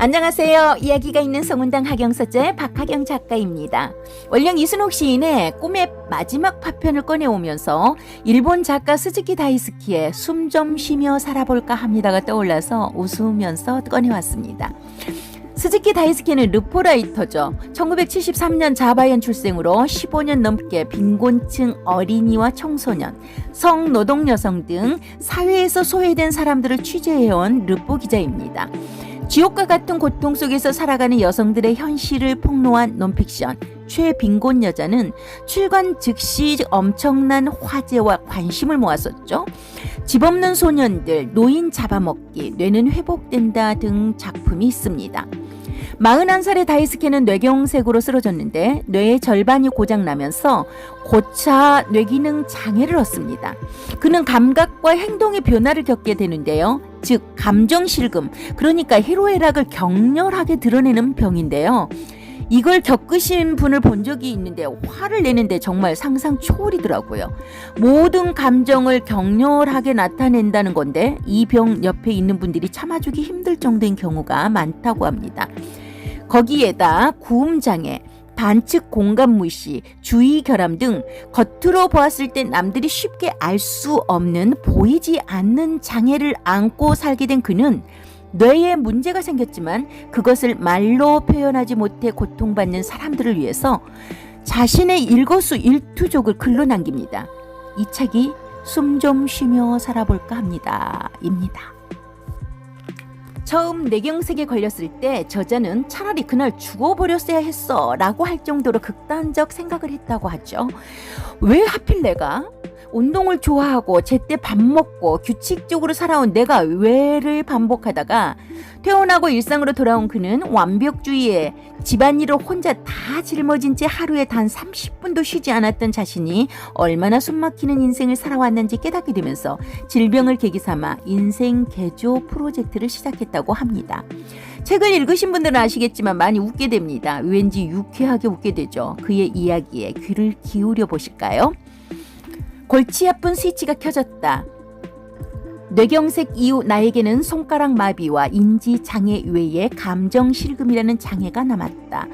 안녕하세요. 이야기가 있는 성운당 학영서재 박하경 작가입니다. 원령 이순옥 시인의 꿈의 마지막 파편을 꺼내오면서 일본 작가 스즈키 다이스키의 숨 좀 쉬며 살아볼까 합니다가 떠올라서 웃으면서 꺼내왔습니다. 스즈키 다이스키는 르포라이터죠. 1973년 자바현 출생으로 15년 넘게 빈곤층 어린이와 청소년, 성노동 여성 등 사회에서 소외된 사람들을 취재해온 르포 기자입니다. 지옥과 같은 고통 속에서 살아가는 여성들의 현실을 폭로한 논픽션 최빈곤 여자는 출간 즉시 엄청난 화제와 관심을 모았었죠. 집 없는 소년들, 노인 잡아먹기, 뇌는 회복된다 등 작품이 있습니다. 41살의 다이스키는 뇌경색으로 쓰러졌는데 뇌의 절반이 고장나면서 고차 뇌기능 장애를 얻습니다. 그는 감각과 행동의 변화를 겪게 되는데요. 즉 감정실금, 그러니까 희로애락을 격렬하게 드러내는 병인데요. 이걸 겪으신 분을 본 적이 있는데 화를 내는데 정말 상상 초월이더라고요. 모든 감정을 격렬하게 나타낸다는 건데 이 병 옆에 있는 분들이 참아주기 힘들 정도인 경우가 많다고 합니다. 거기에다 구음장애, 반측 공감무시, 주의결함 등 겉으로 보았을 때 남들이 쉽게 알 수 없는 보이지 않는 장애를 안고 살게 된 그는 뇌에 문제가 생겼지만 그것을 말로 표현하지 못해 고통받는 사람들을 위해서 자신의 일거수일투족을 글로 남깁니다. 이 책이 숨 좀 쉬며 살아볼까 합니다. 입니다. 처음 뇌경색에 걸렸을 때 저자는 차라리 그날 죽어버렸어야 했어 라고 할 정도로 극단적 생각을 했다고 하죠. 왜 하필 내가? 운동을 좋아하고 제때 밥 먹고 규칙적으로 살아온 내가 왜를 반복하다가 퇴원하고 일상으로 돌아온 그는 완벽주의에 집안일을 혼자 다 짊어진 채 하루에 단 30분도 쉬지 않았던 자신이 얼마나 숨막히는 인생을 살아왔는지 깨닫게 되면서 질병을 계기 삼아 인생 개조 프로젝트를 시작했다고 합니다. 책을 읽으신 분들은 아시겠지만 많이 웃게 됩니다. 왠지 유쾌하게 웃게 되죠. 그의 이야기에 귀를 기울여 보실까요? 골치 아픈 스위치가 켜졌다. 뇌경색 이후 나에게는 손가락 마비와 인지장애 외에 감정실금이라는 장애가 남았다.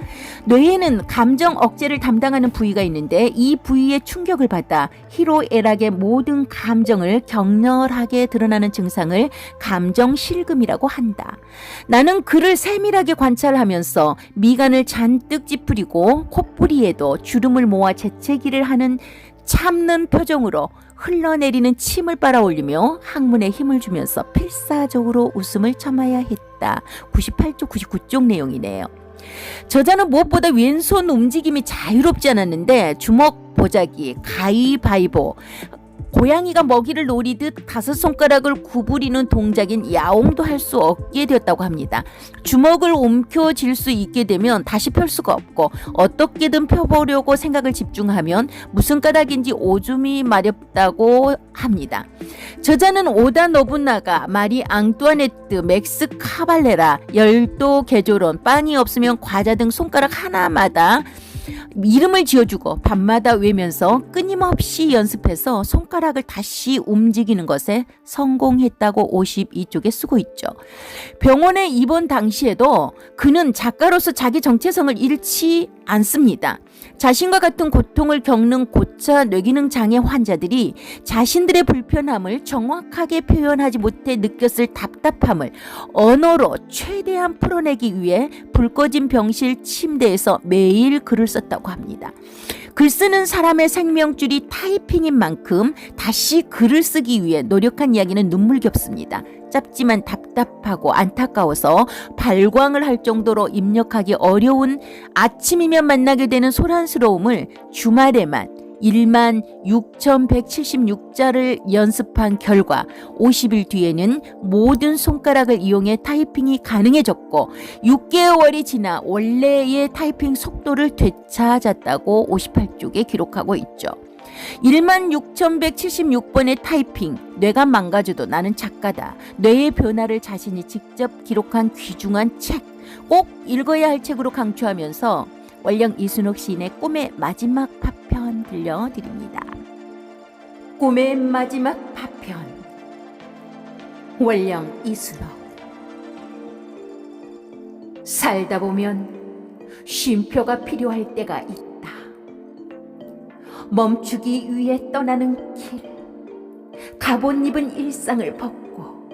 뇌에는 감정 억제를 담당하는 부위가 있는데 이 부위의 충격을 받아 희로애락의 모든 감정을 격렬하게 드러나는 증상을 감정실금이라고 한다. 나는 그를 세밀하게 관찰하면서 미간을 잔뜩 찌푸리고 콧부리에도 주름을 모아 재채기를 하는 참는 표정으로 흘러내리는 침을 빨아올리며 항문에 힘을 주면서 필사적으로 웃음을 참아야 했다. 98쪽 99쪽 내용이네요. 저자는 무엇보다 왼손 움직임이 자유롭지 않았는데 주먹 보자기, 가위바위보, 고양이가 먹이를 노리듯 다섯 손가락을 구부리는 동작인 야옹도 할 수 없게 되었다고 합니다. 주먹을 움켜쥘 수 있게 되면 다시 펼 수가 없고 어떻게든 펴보려고 생각을 집중하면 무슨 까닭인지 오줌이 마렵다고 합니다. 저자는 오다 노부나가, 마리 앙뚜아네트, 맥스 카발레라, 열도 개조론, 빵이 없으면 과자 등 손가락 하나마다 이름을 지어주고 밤마다 외면서 끊임없이 연습해서 손가락을 다시 움직이는 것에 성공했다고 52쪽에 쓰고 있죠. 병원에 입원 당시에도 그는 작가로서 자기 정체성을 잃지 않습니다. 자신과 같은 고통을 겪는 고차 뇌기능 장애 환자들이 자신들의 불편함을 정확하게 표현하지 못해 느꼈을 답답함을 언어로 최대한 풀어내기 위해 불 꺼진 병실 침대에서 매일 글을 썼다고 합니다. 글 쓰는 사람의 생명줄이 타이핑인 만큼 다시 글을 쓰기 위해 노력한 이야기는 눈물겹습니다. 짧지만 답답하고 안타까워서 발광을 할 정도로 입력하기 어려운 아침이면 만나게 되는 소란스러움을 주말에만 16,176자를 연습한 결과 50일 뒤에는 모든 손가락을 이용해 타이핑이 가능해졌고 6개월이 지나 원래의 타이핑 속도를 되찾았다고 58쪽에 기록하고 있죠. 16,176번의 타이핑, 뇌가 망가져도 나는 작가다. 뇌의 변화를 자신이 직접 기록한 귀중한 책, 꼭 읽어야 할 책으로 강추하면서 원령 이순옥 시인의 꿈의 마지막 파편 들려드립니다. 꿈의 마지막 파편, 원령 이순옥. 살다 보면 쉼표가 필요할 때가 있다. 멈추기 위해 떠나는 길, 갑옷 입은 일상을 벗고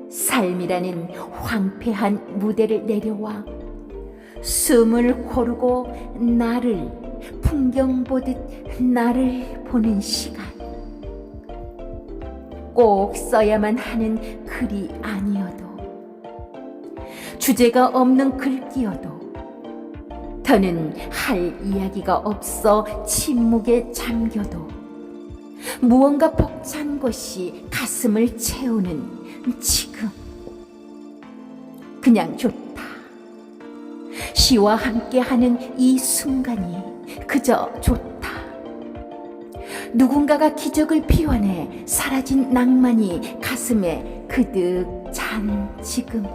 삶이라는 황폐한 무대를 내려와 숨을 고르고 나를 풍경 보듯 나를 보는 시간. 꼭 써야만 하는 글이 아니어도, 주제가 없는 글귀여도, 더는 할 이야기가 없어 침묵에 잠겨도 무언가 벅찬 것이 가슴을 채우는 지금, 그냥 좋다. 시와 함께하는 이 순간이 그저 좋다. 누군가가 기적을 피워내 사라진 낭만이 가슴에 그득 찬 지금,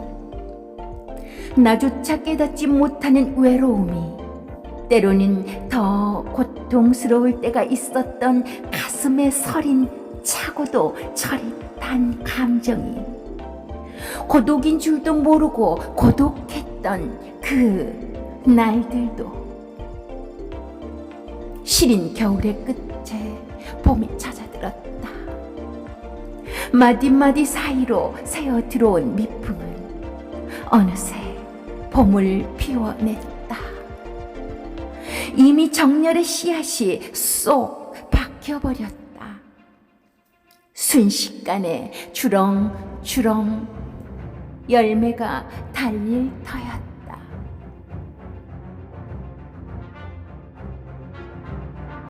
나조차 깨닫지 못하는 외로움이 때로는 더 고통스러울 때가 있었던 가슴에 서린 차고도 저릿한 감정이, 고독인 줄도 모르고 고독했던 그 날들도, 시린 겨울의 끝에 봄이 찾아들었다. 마디마디 사이로 새어 들어온 미풍은 어느새 봄을 피워냈다. 이미 정열의 씨앗이 쏙 박혀버렸다. 순식간에 주렁주렁 열매가 달릴 터였다.